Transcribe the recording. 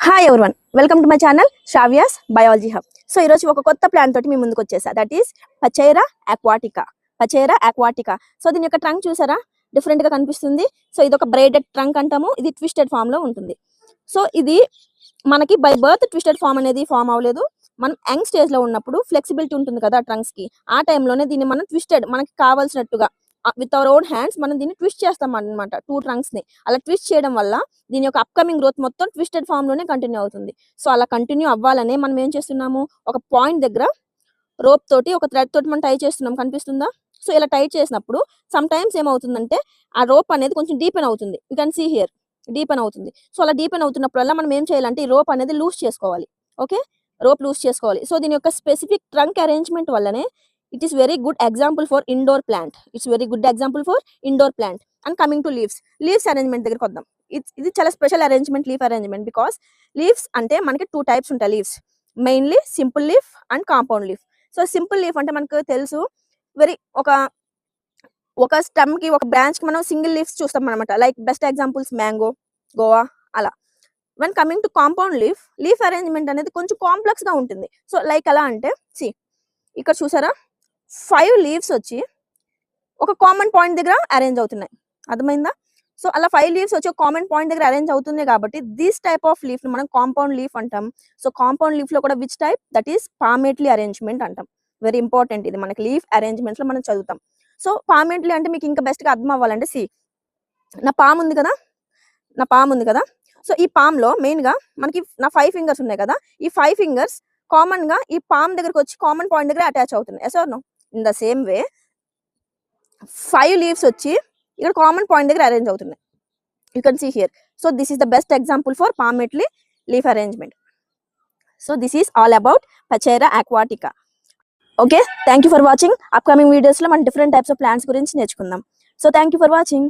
Hi everyone, welcome to my channel Shravya's biology hub. So ఈరోజు ఒక కొత్త ప్లాన్ తోటి మీ ముందుకు వచ్చేసా. That is Pachira aquatica. So దీని యొక్క ట్రంక్ చూసారా, డిఫరెంట్ గా కనిపిస్తుంది. సో ఇది ఒక బ్రైడెడ్ ట్రంక్ అంటాము. ఇది ట్విస్టెడ్ ఫామ్ లో ఉంటుంది. సో ఇది మనకి బై బర్త్ ట్విస్టెడ్ ఫామ్ అనేది ఫామ్ అవ్వలేదు. మనం యంగ్ స్టేజ్ లో ఉన్నప్పుడు ఫ్లెక్సిబిలిటీ ఉంటుంది కదా ట్రంక్స్ కి, ఆ టైంలోనే దీన్ని మనం ట్విస్టెడ్ మనకి కావాల్సినట్టుగా విత్ అవర్ ఓన్ హ్యాండ్స్ మనం దీన్ని ట్విస్ట్ చేస్తాం అనమాట. 2 ట్రంక్స్ ని అలా ట్విస్ట్ చేయడం వల్ల దీని యొక్క అప్కమింగ్ గ్రోత్ మొత్తం ట్విస్టెడ్ ఫామ్ లోనే కంటిన్యూ అవుతుంది. సో అలా కంటిన్యూ అవ్వాలనే మనం ఏం చేస్తున్నాము, ఒక పాయింట్ దగ్గర రోప్ తోటి ఒక థ్రెడ్ తోటి మనం టై చేస్తున్నాం, కనిపిస్తుందా? సో ఇలా టై చేసినప్పుడు సమ్ టైమ్స్ ఏమవుతుందంటే ఆ రోప్ అనేది కొంచెం డీపెన్ అవుతుంది. You can see here, deepen అవుతుంది. సో అలా డీపెన్ అవుతున్నప్పుడల్లా మనం ఏం చేయాలంటే ఈ రోప్ అనేది లూజ్ చేసుకోవాలి. ఓకే, రోప్ లూజ్ చేసుకోవాలి. సో దీని యొక్క స్పెసిఫిక్ ట్రంక్ అరేంజ్మెంట్ వల్లనే it is very good example for indoor plant. And coming to leaves arrangement దగ్గరికి వద్దాం. ఇది చాలా special arrangement, leaf arrangement. Because leaves అంటే మనకి 2 టైప్స్ ఉంటాయి leaves, mainly simple leaf and compound leaf. So simple leaf అంటే మనకు తెలుసు, వెరీ ఒక స్టెమ్ కి ఒక బ్రాంచ్ కి మనం సింగిల్ లీవ్స్ చూస్తాం అనమాట. Like best examples mango, guava అలా. When coming to compound leaf arrangement అనేది కొంచెం కాంప్లెక్స్ గా ఉంటుంది. సో లైక్ ఎలా అంటే ఇక్కడ చూసారా, 5 లీవ్స్ వచ్చి ఒక కామన్ పాయింట్ దగ్గర అరేంజ్ అవుతున్నాయి. అర్థమైందా? సో అలా 5 లీవ్స్ వచ్చి ఒక కామన్ పాయింట్ దగ్గర అరేంజ్ అవుతుంది కాబట్టి దిస్ టైప్ ఆఫ్ లీఫ్ మనం కాంపౌండ్ లీఫ్ అంటాం. సో కాంపౌండ్ లీఫ్ లో కూడా which type, that is palmately arrangement అంటాం. వెరీ ఇంపార్టెంట్, ఇది మనకి లీఫ్ అరేంజ్మెంట్స్ లో మనం చదువుతాం. సో పామెట్లీ అంటే మీకు ఇంకా బెస్ట్ గా అర్థం అవ్వాలంటే నా పామ్ ఉంది కదా. సో ఈ పామ్ లో మెయిన్ గా మనకి నా 5 ఫింగర్స్ ఉన్నాయి కదా. ఈ 5 ఫింగర్స్ కామన్ గా ఈ పామ్ దగ్గరకు వచ్చి కామన్ పాయింట్ దగ్గర అటాచ్ అవుతున్నాయి. Yes or no? In the same way 5 leaves వచ్చి ఇక్కడ కామన్ పాయింట్ దగ్గర అరేంజ్ అవుతున్నాయి. You can see here. So this is the best example for palmately leaf arrangement. So this is all about Pachira aquatica. Okay, thank you for watching. Upcoming videos లో మనం different types of plants గురించి నేర్చుకుందాం. So thank you for watching.